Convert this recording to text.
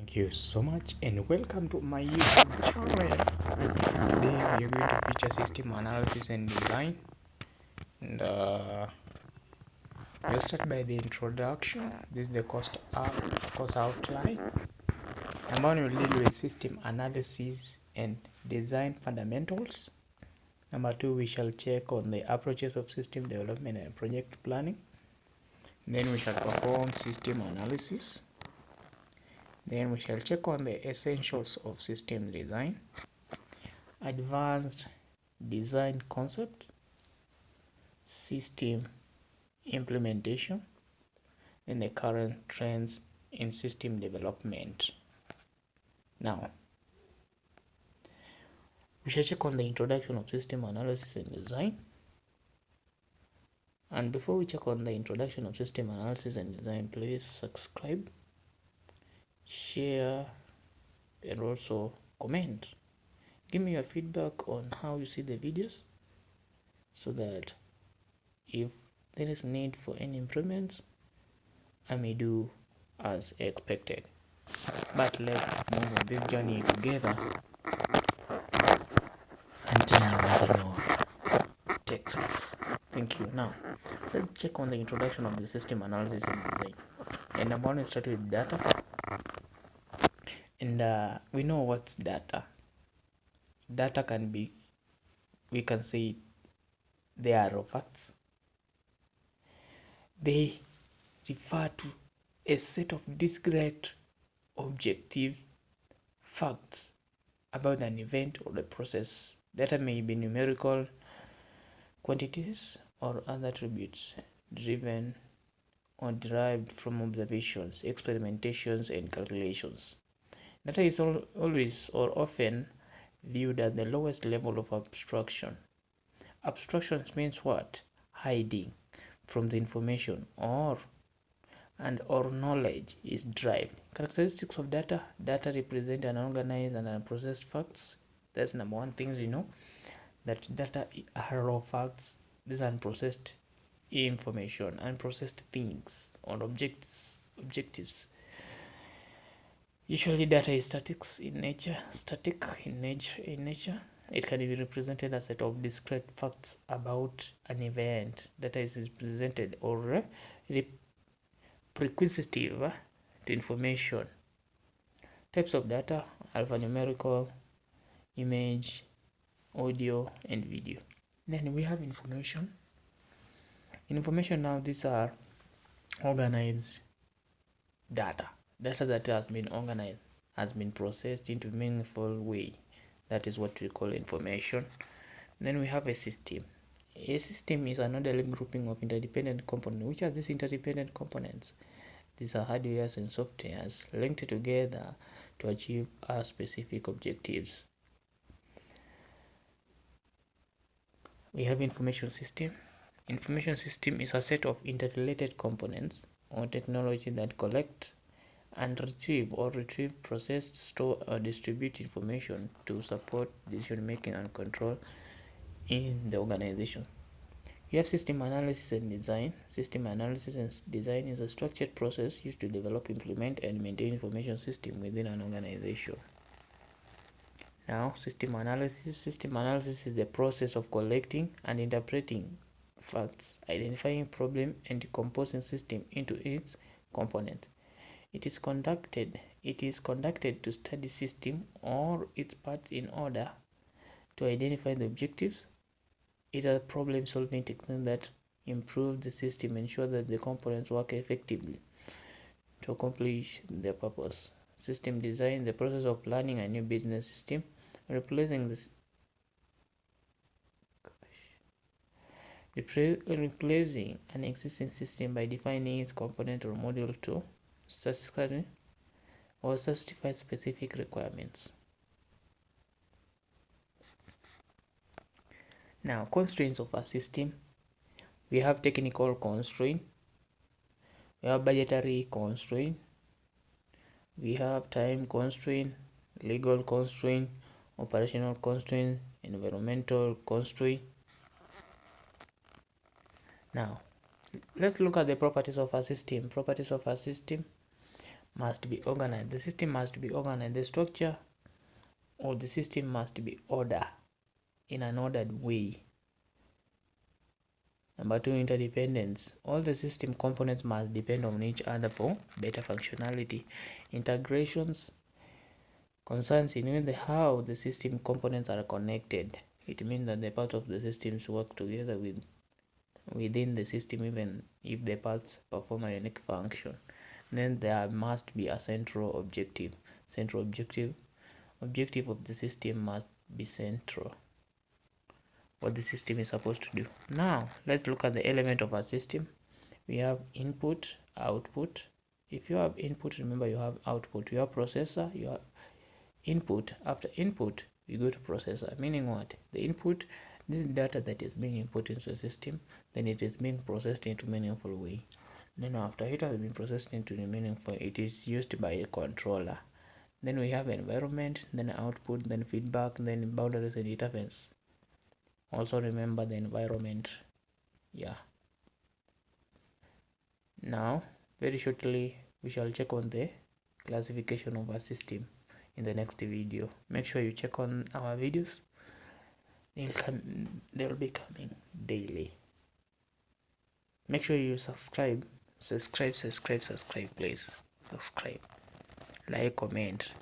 Thank you so much and welcome to my YouTube channel. Today we are going to feature system analysis and design. And we'll start by the introduction. This is the course outline. Number one, we'll deal with system analysis and design fundamentals. Number two, we shall check on the approaches of system development and project planning. Then we shall perform system analysis. Then we shall check on the essentials of system design, advanced design concept, system implementation, and the current trends in system development. Now, we shall check on the introduction of system analysis and design. And before we check on the introduction of system analysis and design, please subscribe, share, and also comment. Give me your feedback on how you see the videos so that if there is need for any improvements, I may do as expected. But let's move on this journey together until nothing more takes us. Thank you. Now, let's check on the introduction of the system analysis and design. And number one, we start with data. And we know what's data. Data can be, we can say, they are raw facts. They refer to a set of discrete objective facts about an event or the process. Data may be numerical quantities or other attributes driven or derived from observations, experimentations, and calculations. Data is always or often viewed at the lowest level of abstraction. Abstractions means what? Hiding from the information or knowledge is derived. Characteristics of data. Data represent unorganized and unprocessed facts. That's number one things we know, that data are raw facts. These unprocessed information, unprocessed things or objectives. Usually data is static in nature. It can be represented as a set of discrete facts about an event. Data is represented or prequisitive to information. Types of data: alphanumerical, image, audio, and video. Then we have information. Now, these are organized data that has been organized, has been processed into a meaningful way. That is what we call information. Then we have a system. A system is an orderly grouping of interdependent components. Which are these interdependent components? These are hardwares and softwares linked together to achieve our specific objectives. We have information system. Information system is a set of interrelated components or technology that collect and retrieve, process, store, or distribute information to support decision making and control in the organization. You have system analysis and design. System analysis and design is a structured process used to develop, implement, and maintain information system within an organization. Now, system analysis. System analysis is the process of collecting and interpreting facts, identifying problem, and decomposing system into its components. It is conducted to study system or its parts in order to identify the objectives. It is a problem-solving technique that improves the system, ensure that the components work effectively to accomplish their purpose. System design, the process of planning a new business system, replacing an existing system by defining its component or module to statistically or satisfy specific requirements. Now, constraints of a system. We have technical constraint, we have budgetary constraint, we have time constraint, legal constraint, operational constraint, environmental constraint. Now, let's look at the properties of a system. must be organized. The system must be organized. The structure of the system must be ordered in an ordered way. Number 2, interdependence. All the system components must depend on each other for better functionality. Integrations concerns in how the system components are connected. It means that the parts of the systems work together within the system, even if the parts perform a unique function. Then there must be a central objective. Objective of the system must be central. What the system is supposed to do. Now let's look at the element of our system. We have input, output. If you have input, remember you have output. You have processor, you have input. After input, we go to processor, meaning what? The input, this is data that is being input into the system, then it is being processed into meaningful way. Then after it has been processed into the meaningful, it is used by a controller. Then we have environment, then output, then feedback, then boundaries and interface. Also remember the environment. Yeah. Now very shortly we shall check on the classification of our system in the next video. Make sure you check on our videos. They'll be coming daily. Make sure you subscribe please. Subscribe, like, comment.